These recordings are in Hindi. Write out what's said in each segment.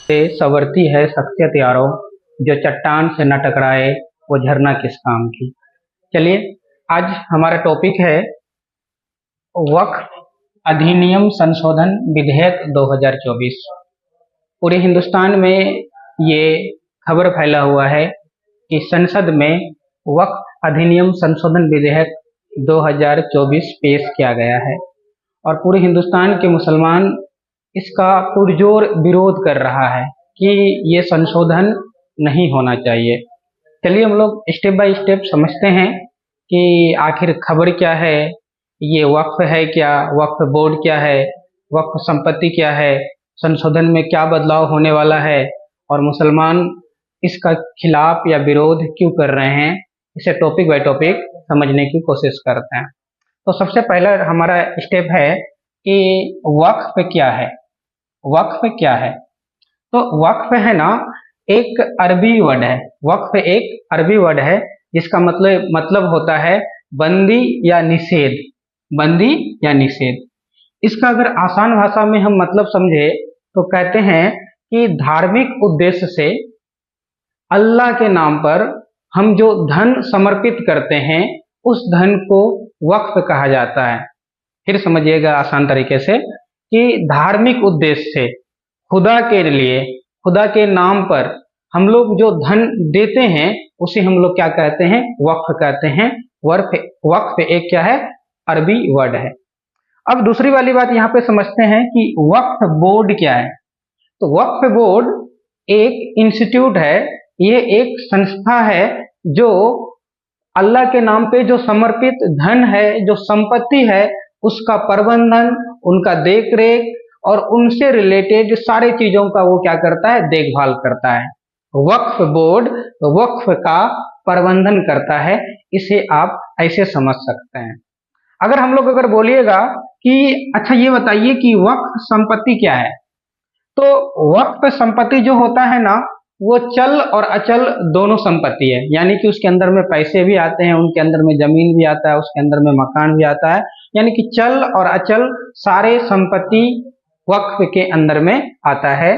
से संवरती है शख्सियत यारो, जो चट्टान से न टकराए वो झरना किस काम की। चलिए, आज हमारा टॉपिक है वक्फ अधिनियम संशोधन विधेयक 2024। पूरे हिंदुस्तान में ये खबर फैला हुआ है कि संसद में वक्फ अधिनियम संशोधन विधेयक 2024 पेश किया गया है और पूरे हिंदुस्तान के मुसलमान इसका पुरजोर विरोध कर रहा है कि ये संशोधन नहीं होना चाहिए। चलिए हम लोग स्टेप बाय स्टेप समझते हैं कि आखिर खबर क्या है, ये वक्फ है क्या, वक्फ बोर्ड क्या है, वक्फ संपत्ति क्या है, संशोधन में क्या बदलाव होने वाला है और मुसलमान इसका खिलाफ या विरोध क्यों कर रहे हैं। इसे टॉपिक बाय टॉपिक समझने की कोशिश करते हैं। तो सबसे पहला हमारा स्टेप है कि वक्फ क्या है। वक्फ क्या है? तो वक्फ है ना, एक अरबी वर्ड है। वक्फ एक अरबी वर्ड है जिसका मतलब होता है बंदी या निषेध। बंदी या निषेध। इसका अगर आसान भाषा में हम मतलब समझे तो कहते हैं कि धार्मिक उद्देश्य से अल्लाह के नाम पर हम जो धन समर्पित करते हैं उस धन को वक्फ कहा जाता है। फिर समझिएगा आसान तरीके से कि धार्मिक उद्देश्य से खुदा के लिए, खुदा के नाम पर हम लोग जो धन देते हैं उसे हम लोग क्या कहते हैं? वक्फ कहते हैं। वक्फ एक क्या है? अरबी वर्ड है। अब दूसरी वाली बात यहाँ पे समझते हैं कि वक्फ बोर्ड क्या है। तो वक्फ बोर्ड एक इंस्टीट्यूट है, ये एक संस्था है जो अल्लाह के नाम पे जो समर्पित धन है, जो संपत्ति है, उसका प्रबंधन, उनका देखरेख और उनसे रिलेटेड सारी चीजों का वो क्या करता है? देखभाल करता है। वक्फ बोर्ड वक्फ का प्रबंधन करता है। इसे आप ऐसे समझ सकते हैं। अगर हम लोग बोलिएगा कि अच्छा ये बताइए कि वक्फ संपत्ति क्या है, तो वक्फ संपत्ति जो होता है ना, वो चल और अचल दोनों संपत्ति है। यानी कि उसके अंदर में पैसे भी आते हैं, उनके अंदर में जमीन भी आता है, उसके अंदर में मकान भी आता है। यानी कि चल और अचल सारे संपत्ति वक्फ के अंदर में आता है।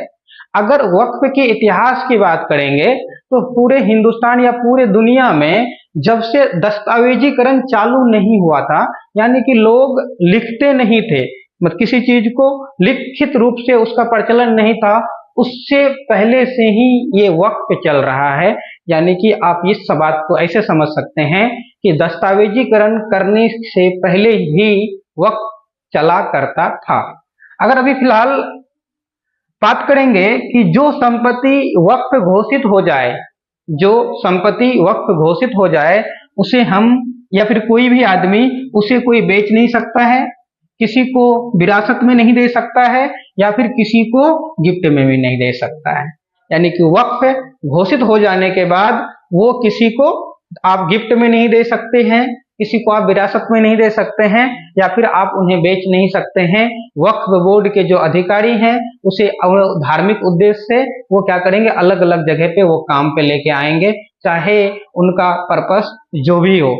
अगर वक्फ के इतिहास की बात करेंगे तो पूरे हिंदुस्तान या पूरे दुनिया में जब से दस्तावेजीकरण चालू नहीं हुआ था, यानी कि लोग लिखते नहीं थे, मतलब किसी चीज को लिखित रूप से उसका प्रचलन नहीं था, उससे पहले से ही ये वक्फ चल रहा है। यानी कि आप इस बात को ऐसे समझ सकते हैं कि दस्तावेजीकरण करने से पहले ही वक्फ चला करता था। अगर अभी फिलहाल बात करेंगे कि जो संपत्ति वक्फ घोषित हो जाए, जो संपत्ति वक्फ घोषित हो जाए, उसे हम या फिर कोई भी आदमी उसे कोई बेच नहीं सकता है, किसी को विरासत में नहीं दे सकता है या फिर किसी को गिफ्ट में भी नहीं दे सकता है। यानी कि वक्फ घोषित हो जाने के बाद वो किसी को आप गिफ्ट में नहीं दे सकते हैं, किसी को आप विरासत में नहीं दे सकते हैं या फिर आप उन्हें बेच नहीं सकते हैं। वक्फ बोर्ड के जो अधिकारी हैं उसे धार्मिक उद्देश्य से वो क्या करेंगे? अलग अलग जगह पे वो काम पे लेके आएंगे, चाहे उनका पर्पस जो भी हो।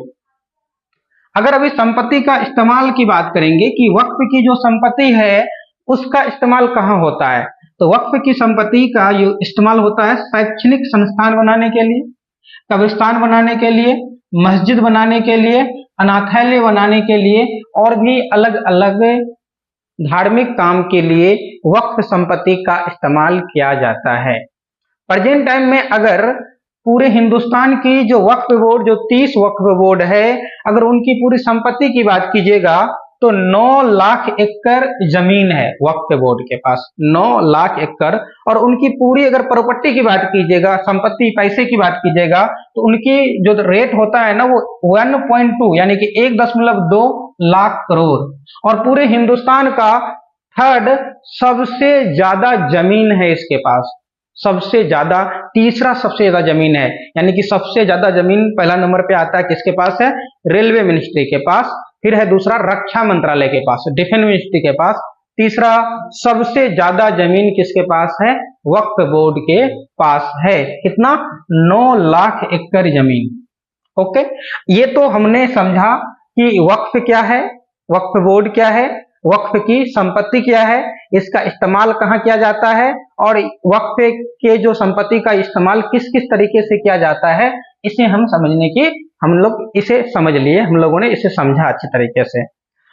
अगर अभी संपत्ति का इस्तेमाल की बात करेंगे कि वक्फ की जो संपत्ति है उसका इस्तेमाल कहाँ होता है, तो वक्फ की संपत्ति का इस्तेमाल होता है शैक्षणिक संस्थान बनाने के लिए, कब्रिस्तान बनाने के लिए, मस्जिद बनाने के लिए, अनाथालय बनाने के लिए और भी अलग अलग धार्मिक काम के लिए वक्फ संपत्ति का इस्तेमाल किया जाता है। प्रेजेंट टाइम में अगर पूरे हिंदुस्तान की जो वक्फ बोर्ड, जो 30 वक्फ बोर्ड है, अगर उनकी पूरी संपत्ति की बात कीजिएगा तो 9 लाख एकड़ जमीन है वक्फ बोर्ड के पास, 9 लाख एकड़। और उनकी पूरी अगर प्रॉपर्टी की बात कीजिएगा, संपत्ति पैसे की बात कीजिएगा, तो उनकी जो रेट होता है ना वो 1.2 यानी कि 1.2 लाख करोड़। और पूरे हिंदुस्तान का थर्ड सबसे ज्यादा जमीन है इसके पास, सबसे ज्यादा, तीसरा सबसे ज्यादा जमीन है। यानी कि सबसे ज्यादा जमीन पहला नंबर पे आता है किसके पास है? रेलवे मिनिस्ट्री के पास। फिर है दूसरा रक्षा मंत्रालय के पास, डिफेंस मिनिस्ट्री के पास। तीसरा सबसे ज्यादा जमीन किसके पास है? वक्फ बोर्ड के पास है। कितना? 9 लाख एकड़ जमीन। ओके, ये तो हमने समझा कि वक्फ क्या है, वक्फ बोर्ड क्या है। वक्फ की संपत्ति क्या है, इसका इस्तेमाल कहाँ किया जाता है, और वक्फ के जो संपत्ति का इस्तेमाल किस किस तरीके से किया जाता है, इसे हम समझने की, हम लोग इसे समझ लिए, हम लोगों ने इसे समझा अच्छे तरीके से।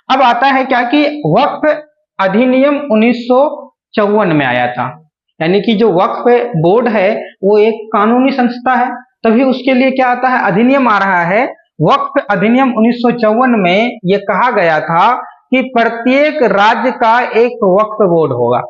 अब आता है क्या कि वक्फ अधिनियम 1954 में आया था, यानी कि जो वक्फ बोर्ड है वो एक कानूनी संस्था है, तभी उसके लिए क्या आता है, अधिनियम आ रहा है। वक्फ अधिनियम 1954 में ये कहा गया था कि प्रत्येक राज्य का एक वक्फ बोर्ड होगा,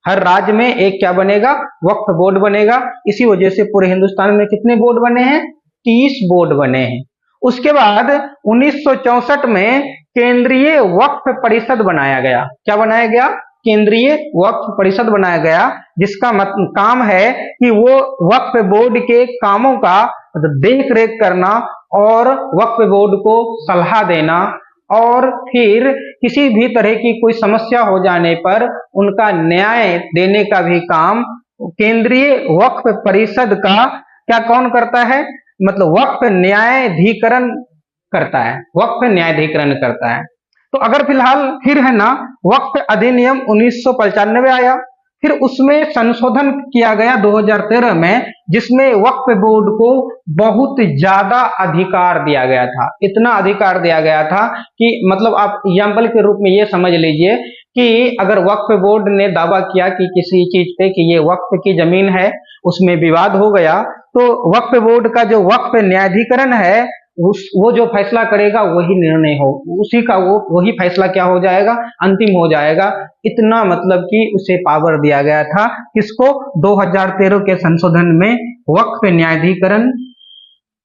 हर राज्य में एक क्या बनेगा, वक्फ बोर्ड बनेगा। इसी वजह से पूरे हिंदुस्तान में कितने बोर्ड बने हैं, 30 बोर्ड बने हैं। उसके बाद 1964 में केंद्रीय वक्फ परिषद बनाया गया। क्या बनाया गया, केंद्रीय वक्फ परिषद बनाया गया, जिसका काम है कि वो वक्फ बोर्ड के कामों का देख रेख करना और वक्फ बोर्ड को सलाह देना, और फिर किसी भी तरह की कोई समस्या हो जाने पर उनका न्याय देने का भी काम केंद्रीय वक्फ परिषद का क्या कौन करता है, मतलब वक्फ न्यायाधिकरण करता है, वक्फ न्यायाधिकरण करता है। तो अगर फिलहाल फिर है ना, वक्फ अधिनियम 1995 आया, फिर उसमें संशोधन किया गया 2013 में, जिसमें वक्फ बोर्ड को बहुत ज्यादा अधिकार दिया गया था। इतना अधिकार दिया गया था कि मतलब आप एग्जाम्पल के रूप में ये समझ लीजिए कि अगर वक्फ बोर्ड ने दावा किया कि किसी चीज पे कि ये वक्फ की जमीन है, उसमें विवाद हो गया, तो वक्फ बोर्ड का जो वक्फ न्यायाधिकरण है वो जो फैसला करेगा वही निर्णय हो, उसी का वही फैसला क्या हो जाएगा, अंतिम हो जाएगा। इतना मतलब कि उसे पावर दिया गया था, किसको, 2013 के संशोधन में वक्फ न्यायाधिकरण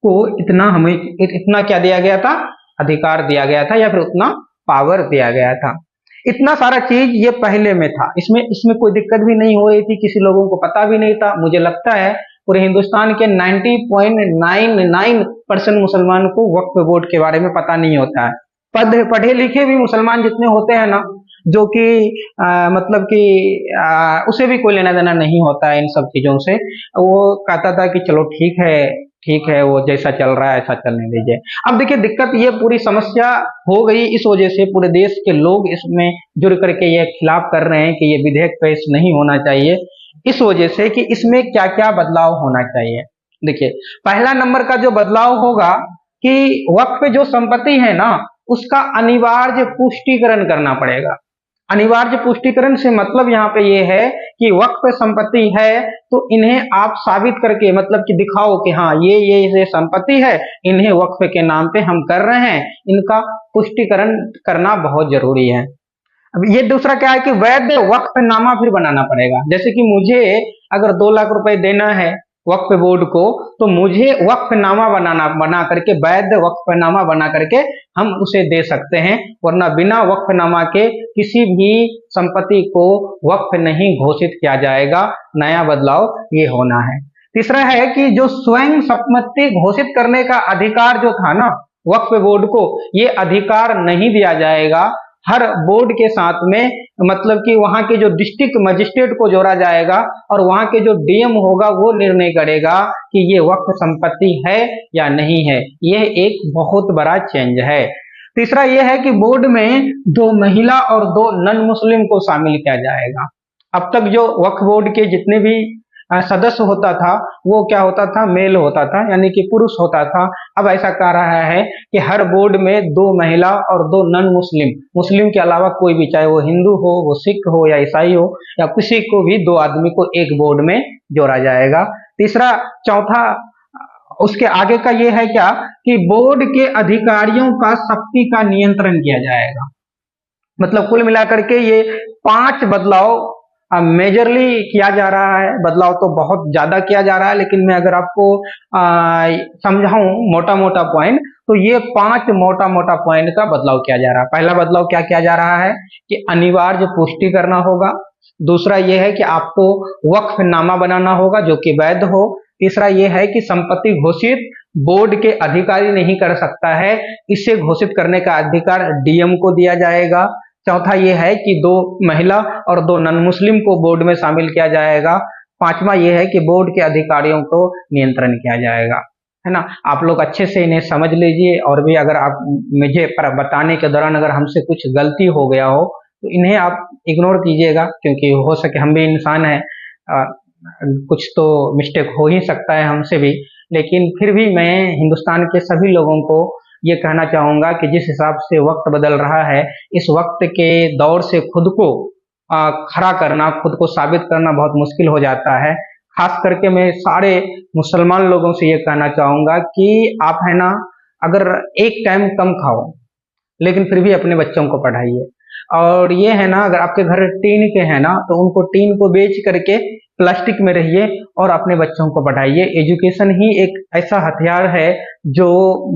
को इतना क्या दिया गया था, अधिकार दिया गया था, या फिर उतना पावर दिया गया था। इतना सारा चीज ये पहले में था, इसमें कोई दिक्कत भी नहीं हो रही थी, किसी लोगों को पता भी नहीं था। मुझे लगता है पूरे हिंदुस्तान के 90.99% मुसलमान को वक्फ बोर्ड के बारे में पता नहीं होता है। पढ़े लिखे भी मुसलमान जितने होते हैं ना, जो कि मतलब कि उसे भी कोई लेना देना नहीं होता है इन सब चीजों से, वो कहता था कि चलो ठीक है, वो जैसा चल रहा है ऐसा चलने दीजिए। अब देखिए दिक्कत ये पूरी समस्या हो गई, इस वजह से पूरे देश के लोग इसमें जुड़ करके ये खिलाफ कर रहे हैं कि ये विधेयक पेश नहीं होना चाहिए, इस वजह से कि इसमें क्या क्या बदलाव होना चाहिए। देखिए पहला नंबर का जो बदलाव होगा कि वक्फ जो संपत्ति है ना, उसका अनिवार्य पुष्टिकरण करना पड़ेगा। अनिवार्य पुष्टिकरण से मतलब यहाँ पे ये है कि वक्फ संपत्ति है तो इन्हें आप साबित करके, मतलब कि दिखाओ कि हाँ ये संपत्ति है, इन्हें वक्फ के नाम पे हम कर रहे हैं, इनका पुष्टिकरण करना बहुत जरूरी है। अब ये दूसरा क्या है कि वैध वक्फनामा फिर बनाना पड़ेगा। जैसे कि मुझे अगर 2 लाख रुपए देना है वक्फ बोर्ड को, तो मुझे वक्फनामा बना करके, वैध वक्फनामा बना करके हम उसे दे सकते हैं, वरना बिना वक्फनामा के किसी भी संपत्ति को वक्फ नहीं घोषित किया जाएगा। नया बदलाव ये होना है। तीसरा है कि जो स्वयं संपत्ति घोषित करने का अधिकार जो था ना वक्फ बोर्ड को, ये अधिकार नहीं दिया जाएगा। हर बोर्ड के साथ में मतलब कि वहां के जो डिस्ट्रिक्ट मजिस्ट्रेट को जोड़ा जाएगा, और वहां के जो डीएम होगा वो निर्णय करेगा कि ये वक्फ संपत्ति है या नहीं है। यह एक बहुत बड़ा चेंज है। तीसरा यह है कि बोर्ड में 2 महिला और 2 नॉन मुस्लिम को शामिल किया जाएगा। अब तक जो वक्फ बोर्ड के जितने भी सदस्य होता था वो क्या होता था, मेल होता था, यानी कि पुरुष होता था। अब ऐसा कह रहा है कि हर बोर्ड में 2 महिला और 2 नॉन मुस्लिम के अलावा कोई भी, चाहे वो हिंदू हो, वो सिख हो या ईसाई हो, या किसी को भी 2 आदमी को एक बोर्ड में जोड़ा जाएगा। चौथा उसके आगे का ये है क्या कि बोर्ड के अधिकारियों का शक्ति का नियंत्रण किया जाएगा। मतलब कुल मिलाकर के ये 5 बदलाव मेजरली किया जा रहा है। बदलाव तो बहुत ज्यादा किया जा रहा है, लेकिन मैं अगर आपको समझाऊं मोटा मोटा पॉइंट, तो ये 5 मोटा मोटा पॉइंट का बदलाव किया जा रहा है। पहला बदलाव क्या किया जा रहा है कि अनिवार्य पुष्टि करना होगा। दूसरा ये है कि आपको वक्फनामा बनाना होगा जो कि वैध हो। तीसरा यह है कि संपत्ति घोषित बोर्ड के अधिकारी नहीं कर सकता है, इसे घोषित करने का अधिकार डीएम को दिया जाएगा। चौथा यह है कि 2 महिला और 2 नॉन मुस्लिम को बोर्ड में शामिल किया जाएगा। पांचवा यह है कि बोर्ड के अधिकारियों को नियंत्रण किया जाएगा, है ना। आप लोग अच्छे से इन्हें समझ लीजिए, और भी अगर आप मुझे बताने के दौरान अगर हमसे कुछ गलती हो गया हो तो इन्हें आप इग्नोर कीजिएगा, क्योंकि हो सके हम भी इंसान हैं, कुछ तो मिस्टेक हो ही सकता है हमसे भी। लेकिन फिर भी मैं हिंदुस्तान के सभी लोगों को ये कहना चाहूँगा कि जिस हिसाब से वक्त बदल रहा है, इस वक्त के दौर से खुद को खड़ा करना, खुद को साबित करना बहुत मुश्किल हो जाता है। खास करके मैं सारे मुसलमान लोगों से ये कहना चाहूँगा कि आप है ना, अगर एक टाइम कम खाओ लेकिन फिर भी अपने बच्चों को पढ़ाइए। और ये है ना, अगर आपके घर टीन के हैं ना, तो उनको टीन को बेच करके प्लास्टिक में रहिए और अपने बच्चों को पढ़ाइए। एजुकेशन ही एक ऐसा हथियार है जो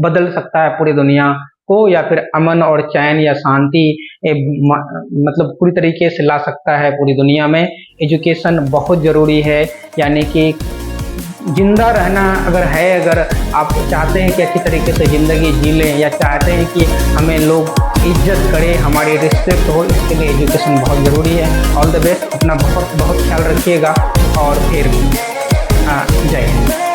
बदल सकता है पूरी दुनिया को, या फिर अमन और चैन या शांति मतलब पूरी तरीके से ला सकता है पूरी दुनिया में। एजुकेशन बहुत ज़रूरी है, यानी कि जिंदा रहना अगर आप चाहते हैं कि अच्छी तरीके से ज़िंदगी जी लें, या चाहते हैं कि हमें लोग इज्जत करें, हमारी रिस्पेक्ट हो, इसके लिए एजुकेशन बहुत ज़रूरी है। ऑल द बेस्ट, अपना बहुत बहुत ख्याल रखिएगा और फिर जय हिंद।